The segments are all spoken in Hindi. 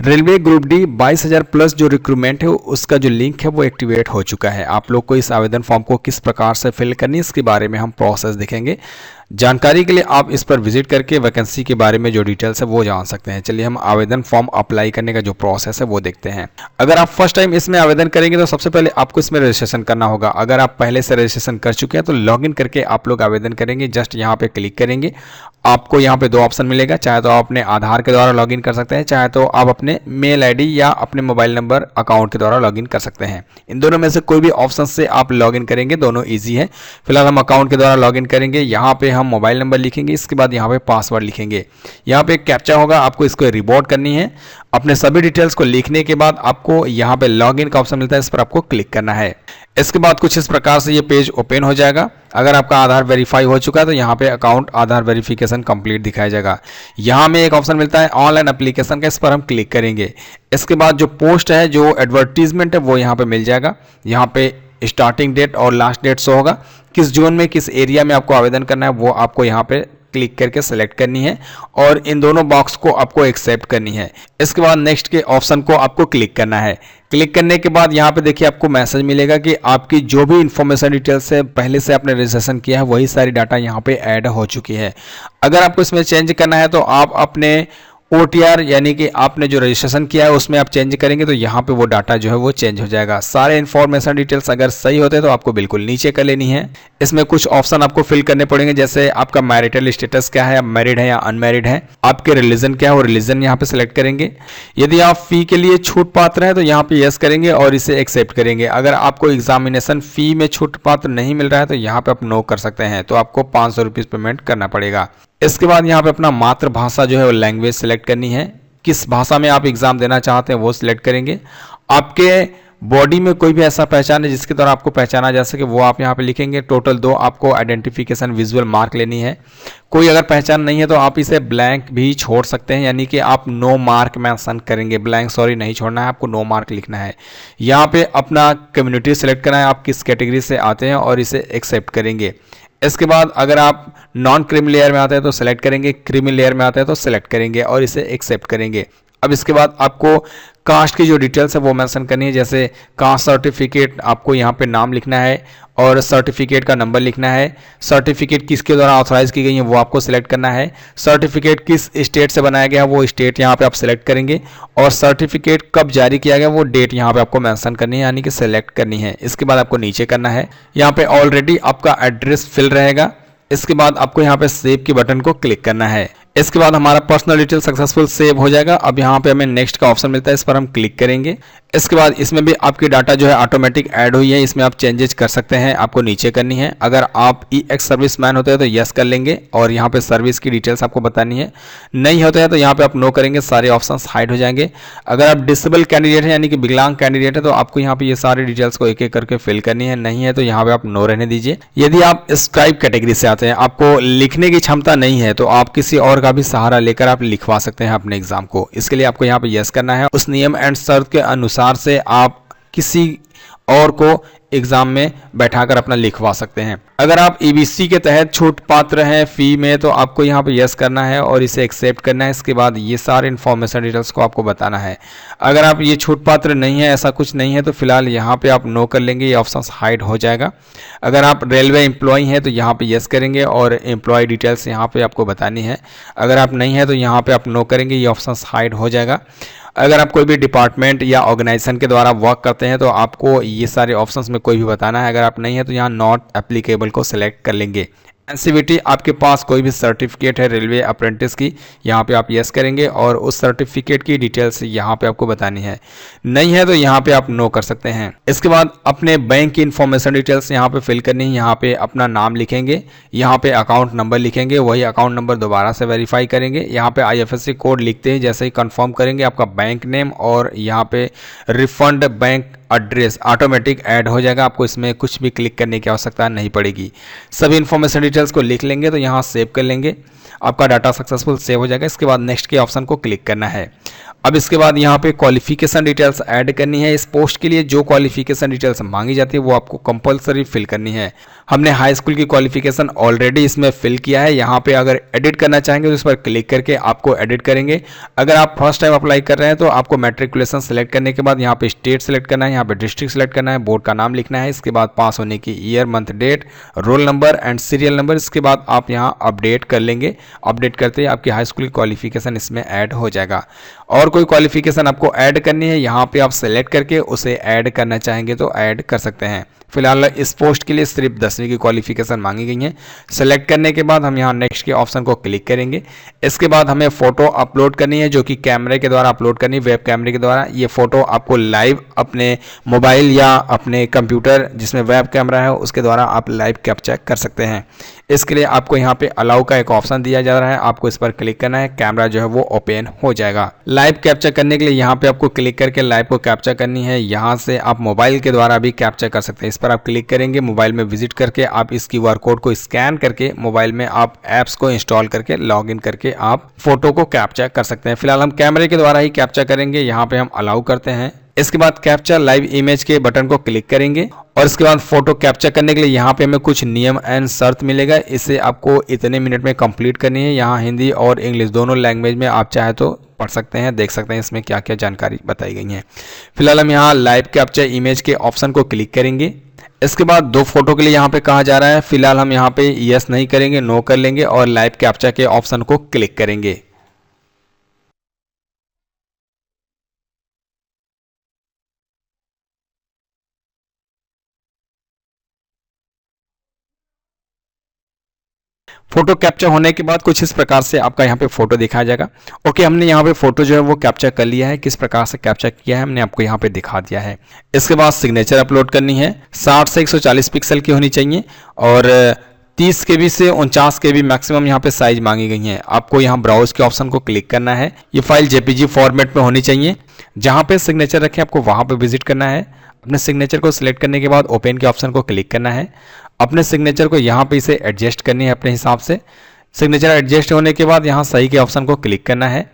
रेलवे ग्रुप डी 22,000 प्लस जो रिक्रूटमेंट है उसका जो लिंक है वो एक्टिवेट हो चुका है। आप लोग को इस आवेदन फॉर्म को किस प्रकार से फिल करनी है इसके बारे में हम प्रोसेस देखेंगे। जानकारी के लिए आप इस पर विजिट करके वैकेंसी के बारे में जो डिटेल्स है वो जान सकते हैं। चलिए हम आवेदन फॉर्म अप्लाई करने का जो प्रोसेस है वो देखते हैं। अगर आप फर्स्ट टाइम इसमें आवेदन करेंगे तो सबसे पहले आपको इसमें रजिस्ट्रेशन करना होगा। अगर आप पहले से रजिस्ट्रेशन कर चुके हैं तो लॉगिन करके आप लोग आवेदन करेंगे। जस्ट यहाँ पे क्लिक करेंगे, आपको यहाँ पे दो ऑप्शन मिलेगा। चाहे तो आप अपने आधार के द्वारा लॉगिन कर सकते हैं, चाहे तो आप अपने मेल आईडी या अपने मोबाइल नंबर अकाउंट के द्वारा लॉगिन कर सकते हैं। इन दोनों में से कोई भी ऑप्शन से आप लॉगिन करेंगे, दोनों इजी है। फिलहाल हम अकाउंट के द्वारा लॉगिन करेंगे। यहाँ पे हम मोबाइल नंबर लिखेंगे, इसके बाद यहाँ पे पासवर्ड लिखेंगे। यहाँ पे कैप्चा होगा, आपको इसको रिपोर्ट करनी है। अपने सभी डिटेल्स को लिखने के बाद आपको यहाँ पे लॉगिन का ऑप्शन मिलता है, इस पर आपको क्लिक करना है। इसके बाद कुछ इस प्रकार से ये पेज ओपन हो जाएगा। अगर आपका आधार वेरीफाई हो चुका है तो यहाँ पे अकाउंट आधार वेरिफिकेशन कंप्लीट दिखाया जाएगा। यहाँ में एक ऑप्शन मिलता है ऑनलाइन एप्लीकेशन का, इस पर हम क्लिक करेंगे। इसके बाद जो पोस्ट है, जो एडवर्टीजमेंट है वो यहाँ पे मिल जाएगा। यहाँ पे स्टार्टिंग डेट और लास्ट डेट शो होगा। किस जोन में, किस एरिया में आपको आवेदन करना है वो आपको यहाँ पे क्लिक करके सेलेक्ट करनी है और इन दोनों बॉक्स को आपको एक्सेप्ट करनी है। इसके बाद नेक्स्ट के ऑप्शन को आपको क्लिक करना है। क्लिक करने के बाद यहाँ पे देखिए आपको मैसेज मिलेगा कि आपकी जो भी इंफॉर्मेशन डिटेल्स है पहले से आपने रजिस्ट्रेशन किया है वही सारी डाटा यहाँ पे ऐड हो चुकी है। अगर आपको इसमें चेंज करना है तो आप अपने OTR यानी कि आपने जो रजिस्ट्रेशन किया है उसमें आप चेंज करेंगे तो यहाँ पे वो डाटा जो है वो चेंज हो जाएगा। सारे इन्फॉर्मेशन डिटेल्स अगर सही होते हैं तो आपको बिल्कुल नीचे कर लेनी है। इसमें कुछ ऑप्शन आपको फिल करने पड़ेंगे, जैसे आपका मैरिटल स्टेटस क्या है, आप मैरिड है या अनमैरिड है, आपके रिलीजन क्या है वो रिलीजन यहाँ पे सिलेक्ट करेंगे। यदि आप फी के लिए छूट पात्र है तो यहाँ पे यस करेंगे और इसे एक्सेप्ट करेंगे। अगर आपको एग्जामिनेशन फी में छूट पात्र नहीं मिल रहा है तो यहाँ पे आप नो कर सकते हैं, तो आपको 500 रुपीज पेमेंट करना पड़ेगा। इसके बाद यहाँ पे अपना मातृभाषा जो है वो लैंग्वेज सिलेक्ट करनी है। किस भाषा में आप एग्जाम देना चाहते हैं वो सिलेक्ट करेंगे। आपके बॉडी में कोई भी ऐसा पहचान है जिसके द्वारा आपको पहचाना जा सके वो आप यहाँ पे लिखेंगे। टोटल 2 आपको आइडेंटिफिकेशन विजुअल मार्क लेनी है। कोई अगर पहचान नहीं है तो आप इसे ब्लैंक भी छोड़ सकते हैं, यानी कि आप नो मार्क मेंशन करेंगे। ब्लैंक सॉरी नहीं छोड़ना है, आपको नो मार्क लिखना है। यहाँ पे अपना कम्युनिटी सिलेक्ट करना है, आप किस कैटेगरी से आते हैं और इसे एक्सेप्ट करेंगे। इसके बाद अगर आप नॉन क्रीमी लेयर में आते हैं तो सिलेक्ट करेंगे, क्रीमी लेयर में आते हैं तो सिलेक्ट करेंगे और इसे एक्सेप्ट करेंगे। अब इसके बाद आपको कास्ट की जो डिटेल्स है वो मेंशन करनी है, जैसे कास्ट सर्टिफिकेट आपको यहाँ पे नाम लिखना है और सर्टिफिकेट का नंबर लिखना है। सर्टिफिकेट किसके द्वारा ऑथराइज की गई है वो आपको सिलेक्ट करना है। सर्टिफिकेट किस स्टेट से बनाया गया है वो स्टेट यहाँ पे आप सिलेक्ट करेंगे और सर्टिफिकेट कब जारी किया गया वो डेट यहाँ पे आपको मेंशन करनी है, यानी कि सिलेक्ट करनी है। इसके बाद आपको नीचे करना है। यहाँ पे ऑलरेडी आपका एड्रेस फिल रहेगा। इसके बाद आपको यहाँ पे सेव के बटन को क्लिक करना है। इसके बाद हमारा पर्सनल डिटेल सक्सेसफुल सेव हो जाएगा। अब यहाँ पे हमें नेक्स्ट का ऑप्शन मिलता है, इस पर हम क्लिक करेंगे। इसके बाद इसमें भी आपकी डाटा जो है ऑटोमेटिक ऐड हुई है, इसमें आप चेंजेस कर सकते हैं, आपको नीचे करनी है। अगर आप EX सर्विसमैन होते हैं तो यस कर लेंगे और यहाँ पे सर्विस की डिटेल्स आपको बतानी है। नहीं होते हैं तो यहाँ पे आप नो करेंगे, सारे ऑप्शंस हाइड हो जाएंगे। अगर आप डिसेबल कैंडिडेट है यानी कि विकलांग कैंडिडेट है तो आपको यहाँ पे ये सारी डिटेल्स को एक एक करके फिल करनी है। नहीं है तो यहाँ पे आप नो रहने दीजिए। यदि आप स्क्राइब कैटेगरी से आते हैं, आपको लिखने की क्षमता नहीं है तो आप किसी और का भी सहारा लेकर आप लिखवा सकते हैं अपने एग्जाम को। इसके लिए आपको यहाँ पे यस करना है। उस नियम एंड शर्त के अनुसार से आप किसी और को एग्जाम में बैठाकर अपना लिखवा सकते हैं। अगर आप EBC के तहत छूट पात्र हैं फी में तो आपको यहाँ पे यस करना है और इसे एक्सेप्ट करना है। इसके बाद ये सारे इन्फॉर्मेशन डिटेल्स को आपको बताना है। अगर आप ये छूट पात्र नहीं है, ऐसा कुछ नहीं है तो फिलहाल यहाँ पे आप नो कर लेंगे, ये ऑप्शन हाइड हो जाएगा। अगर आप रेलवे एम्प्लॉय हैं तो यहाँ पे यस करेंगे और एम्प्लॉय डिटेल्स यहाँ पे आपको बतानी है। अगर आप नहीं है तो यहाँ पे आप नो करेंगे, ये ऑप्शन हाइड हो जाएगा। अगर आप कोई भी डिपार्टमेंट या ऑर्गेनाइजेशन के द्वारा वर्क करते हैं तो आपको ये सारे ऑप्शंस में कोई भी बताना है। अगर आप नहीं है तो यहाँ नॉट एप्लीकेबल को सिलेक्ट कर लेंगे। एनसीवीटी आपके पास कोई भी सर्टिफिकेट है रेलवे अप्रेंटिस की, यहाँ पे आप यस करेंगे और उस सर्टिफिकेट की डिटेल्स यहाँ पे आपको बतानी है। नहीं है तो यहाँ पे आप नो कर सकते हैं। इसके बाद अपने बैंक की इन्फॉर्मेशन डिटेल्स यहाँ पे फिल करनी है। यहाँ पे अपना नाम लिखेंगे, यहाँ पे अकाउंट नंबर लिखेंगे, वही अकाउंट नंबर दोबारा से वेरीफाई करेंगे। यहाँ पे IFSC कोड लिखते हैं, जैसे ही कंफर्म करेंगे आपका बैंक नेम और यहाँ पे refund bank address automatic add हो जाएगा। आपको इसमें कुछ भी क्लिक करने की आवश्यकता नहीं पड़ेगी। सभी इन्फॉर्मेशन डिटेल्स को लिख लेंगे तो यहाँ सेव कर लेंगे, आपका डाटा सक्सेसफुल सेव हो जाएगा। इसके बाद नेक्स्ट के ऑप्शन को क्लिक करना है। अब इसके बाद यहाँ पे क्वालिफिकेशन डिटेल्स ऐड करनी है। इस पोस्ट के लिए जो क्वालिफिकेशन डिटेल्स मांगी जाती है वो आपको कंपलसरी फिल करनी है। हमने हाई स्कूल की क्वालिफिकेशन ऑलरेडी इसमें फिल किया है। यहाँ पे अगर एडिट करना चाहेंगे तो इस पर क्लिक करके आपको एडिट करेंगे। अगर आप फर्स्ट टाइम अप्लाई कर रहे हैं तो आपको मैट्रिकुलेशन सेलेक्ट करने के बाद यहाँ पे स्टेट सेलेक्ट करना है, यहाँ पे डिस्ट्रिक्ट सेलेक्ट करना है, बोर्ड का नाम लिखना है, इसके बाद पास होने की year, month, date, roll number and serial number. इसके बाद आप यहाँ अपडेट कर लेंगे। अपडेट करते ही आपकी हाई स्कूल की क्वालिफिकेशन इसमें ऐड हो जाएगा। और कोई क्वालिफिकेशन आपको ऐड करनी है, यहाँ पे आप सेलेक्ट करके उसे ऐड करना चाहेंगे तो ऐड कर सकते हैं। फिलहाल इस पोस्ट के लिए सिर्फ 10वीं की क्वालिफिकेशन मांगी गई है। सेलेक्ट करने के बाद हम यहाँ नेक्स्ट के ऑप्शन को क्लिक करेंगे। इसके बाद हमें फोटो अपलोड करनी है, जो कि कैमरे के द्वारा अपलोड करनी है, वेब कैमरे के द्वारा। ये फोटो आपको लाइव अपने मोबाइल या अपने कंप्यूटर जिसमें वेब कैमरा है उसके द्वारा आप लाइव कैप्चर कर सकते हैं। इसके लिए आपको यहाँ पे अलाउ का एक ऑप्शन दिया जा रहा है, आपको इस पर क्लिक करना है। कैमरा जो है वो ओपन हो जाएगा। लाइव कैप्चर करने के लिए यहाँ पे आपको क्लिक करके लाइव को कैप्चर करनी है। यहाँ से आप मोबाइल के द्वारा भी कैप्चर कर सकते हैं। इस पर आप क्लिक करेंगे, मोबाइल में विजिट करके आप इस QR कोड को स्कैन करके मोबाइल में आप ऐप्स को इंस्टॉल करके लॉगिन करके आप फोटो को कैप्चर कर सकते हैं। फिलहाल हम कैमरे के द्वारा ही कैप्चर करेंगे। यहाँ पे हम अलाउ करते हैं। इसके बाद कैप्चर लाइव इमेज के बटन को क्लिक करेंगे और इसके बाद फोटो कैप्चर करने के लिए यहाँ पे हमें कुछ नियम एंड शर्त मिलेगा। इसे आपको इतने मिनट में कंप्लीट करनी है। यहाँ हिंदी और इंग्लिश दोनों लैंग्वेज में आप चाहे तो पढ़ सकते हैं, देख सकते हैं इसमें क्या क्या जानकारी बताई गई है। फिलहाल हम यहाँ लाइव कैप्चर इमेज के ऑप्शन को क्लिक करेंगे। इसके बाद 2 फोटो के लिए यहाँ पे कहा जा रहा है। फिलहाल हम यहाँ पे यस नहीं करेंगे, नो कर लेंगे और लाइव कैप्चर के ऑप्शन को क्लिक करेंगे। फोटो कैप्चर होने के बाद कुछ इस प्रकार से आपका यहाँ पे फोटो दिखाया जाएगा। ओके, हमने यहाँ पे फोटो जो है वो कैप्चर कर लिया है। किस प्रकार से कैप्चर किया है हमने आपको यहाँ पे दिखा दिया है। इसके बाद सिग्नेचर अपलोड करनी है। 60 से 140 पिक्सल की होनी चाहिए और 30 KB से 49 KB मैक्सिमम यहाँ पे साइज मांगी गई है। आपको यहाँ ब्राउज के ऑप्शन को क्लिक करना है। ये फाइल JPG फॉर्मेट में होनी चाहिए। जहाँ पे सिग्नेचर रखें आपको वहाँ पे विजिट करना है। अपने सिग्नेचर को सिलेक्ट करने के बाद ओपन के ऑप्शन को क्लिक करना है। अपने सिग्नेचर को यहाँ पे इसे एडजस्ट करनी है अपने हिसाब से। सिग्नेचर एडजस्ट होने के बाद यहाँ सही के ऑप्शन को क्लिक करना है।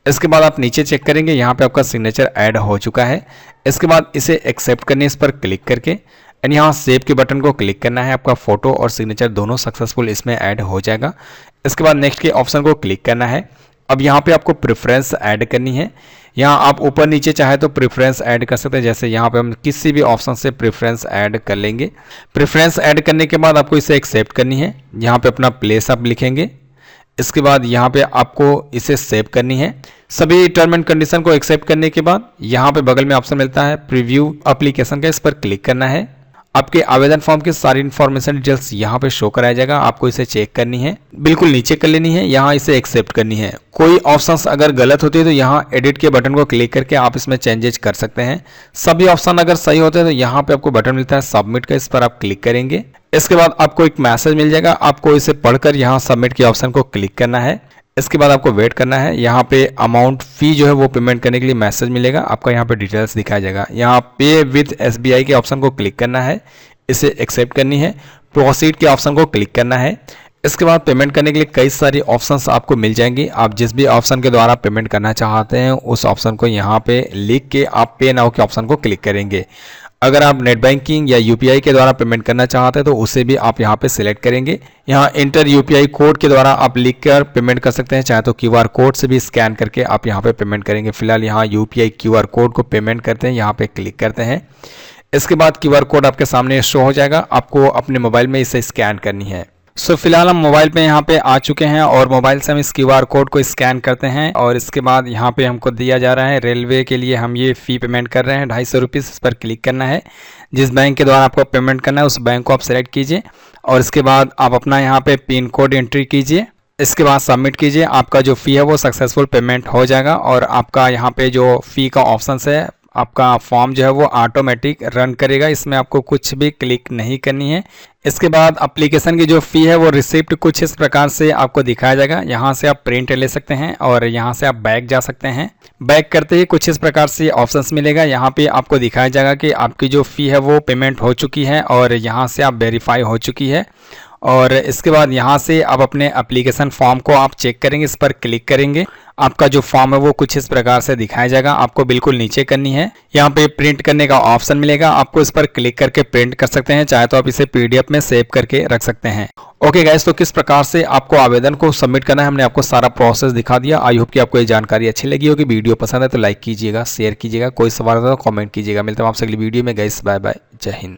इसके बाद आप नीचे चेक करेंगे, यहाँ पे आपका सिग्नेचर ऐड हो चुका है। इसके बाद इसे एक्सेप्ट करनी है इस पर क्लिक करके एंड यहाँ सेव के बटन को क्लिक करना है। आपका फोटो और सिग्नेचर दोनों सक्सेसफुल इसमें ऐड हो जाएगा। इसके बाद नेक्स्ट के ऑप्शन को क्लिक करना है। अब यहाँ पे आपको प्रेफरेंस ऐड करनी है। यहाँ आप ऊपर नीचे चाहे तो प्रेफरेंस ऐड कर सकते हैं। जैसे यहाँ पे हम किसी भी ऑप्शन से प्रेफरेंस ऐड कर लेंगे। प्रेफरेंस ऐड करने के बाद आपको इसे एक्सेप्ट करनी है। यहाँ पे अपना प्लेस आप लिखेंगे। इसके बाद यहाँ पे आपको इसे सेव करनी है। सभी टर्म एंड कंडीशन को एक्सेप्ट करने के बाद यहाँ पे बगल में ऑप्शन मिलता है प्रीव्यू एप्लीकेशन का, इस पर क्लिक करना है। आपके आवेदन फॉर्म की सारी इन्फॉर्मेशन डिटेल्स यहाँ पे शो कराया जाएगा। आपको इसे चेक करनी है, बिल्कुल नीचे कर लेनी है। यहाँ इसे एक्सेप्ट करनी है। कोई ऑप्शंस अगर गलत होते हैं तो यहाँ एडिट के बटन को क्लिक करके आप इसमें चेंजेस कर सकते हैं। सभी ऑप्शन अगर सही होते हैं तो यहाँ पे आपको बटन मिलता है सबमिट का, इस पर आप क्लिक करेंगे। इसके बाद आपको एक मैसेज मिल जाएगा। आपको इसे पढ़कर यहाँ सबमिट के ऑप्शन को क्लिक करना है। इसके बाद आपको वेट करना है। यहाँ पे अमाउंट फी जो है वो पेमेंट करने के लिए मैसेज मिलेगा। आपका यहाँ पे डिटेल्स दिखाया जाएगा। यहाँ पे विद SBI के ऑप्शन को क्लिक करना है, इसे एक्सेप्ट करनी है। प्रोसीड के ऑप्शन को क्लिक करना है। इसके बाद पेमेंट करने के लिए कई सारी ऑप्शंस आपको मिल जाएंगी। आप जिस भी ऑप्शन के द्वारा पेमेंट करना चाहते हैं उस ऑप्शन को यहाँ पे लिख के आप पे नाउ के ऑप्शन को क्लिक करेंगे। अगर आप नेट बैंकिंग या UPI के द्वारा पेमेंट करना चाहते हैं तो उसे भी आप यहाँ पे सिलेक्ट करेंगे। यहाँ इंटर UPI कोड के द्वारा आप लिख कर पेमेंट कर सकते हैं, चाहे तो QR कोड से भी स्कैन करके आप यहाँ पे पेमेंट करेंगे। फिलहाल यहाँ UPI QR कोड को पेमेंट करते हैं, यहाँ पे क्लिक करते हैं। इसके बाद QR कोड आपके सामने शो हो जाएगा। आपको अपने मोबाइल में इसे स्कैन करनी है। फिलहाल हम मोबाइल पे यहाँ पे आ चुके हैं और मोबाइल से हम इस QR कोड को स्कैन करते हैं और इसके बाद यहाँ पे हमको दिया जा रहा है रेलवे के लिए हम ये फ़ी पेमेंट कर रहे हैं 250 रुपीज़। इस पर क्लिक करना है। जिस बैंक के द्वारा आपको पेमेंट करना है उस बैंक को आप सेलेक्ट कीजिए और इसके बाद आप अपना यहाँ पे पिन कोड एंट्री कीजिए। इसके बाद सबमिट कीजिए। आपका जो फ़ी है वो सक्सेसफुल पेमेंट हो जाएगा और आपका यहाँ पे जो फ़ी का ऑप्शन है आपका फॉर्म जो है वो ऑटोमेटिक रन करेगा। इसमें आपको कुछ भी क्लिक नहीं करनी है। इसके बाद एप्लीकेशन की जो फ़ी है वो रिसिप्ट कुछ इस प्रकार से आपको दिखाया जाएगा। यहाँ से आप प्रिंट ले सकते हैं और यहाँ से आप बैक जा सकते हैं। बैक करते ही कुछ इस प्रकार से ऑप्शंस मिलेगा। यहाँ पे आपको दिखाया जाएगा कि आपकी जो फ़ी है वो पेमेंट हो चुकी है और यहाँ से आप वेरीफाई हो चुकी है। और इसके बाद यहाँ से आप अपने एप्लीकेशन फॉर्म को आप चेक करेंगे, इस पर क्लिक करेंगे। आपका जो फॉर्म है वो कुछ इस प्रकार से दिखाया जाएगा। आपको बिल्कुल नीचे करनी है, यहाँ पे प्रिंट करने का ऑप्शन मिलेगा, आपको इस पर क्लिक करके प्रिंट कर सकते हैं, चाहे तो आप इसे पीडीएफ में सेव करके रख सकते हैं। ओके गाइस, तो किस प्रकार से आपको आवेदन को सबमिट करना है हमने आपको सारा प्रोसेस दिखा दिया। आई होप कि आपको ये जानकारी अच्छी लगी होगी। वीडियो पसंद है तो लाइक कीजिएगा, शेयर कीजिएगा, कोई सवाल है तो कमेंट कीजिएगा। मिलता हूं आपसे अगली वीडियो में। गाइस बाय बाय, जय हिंद।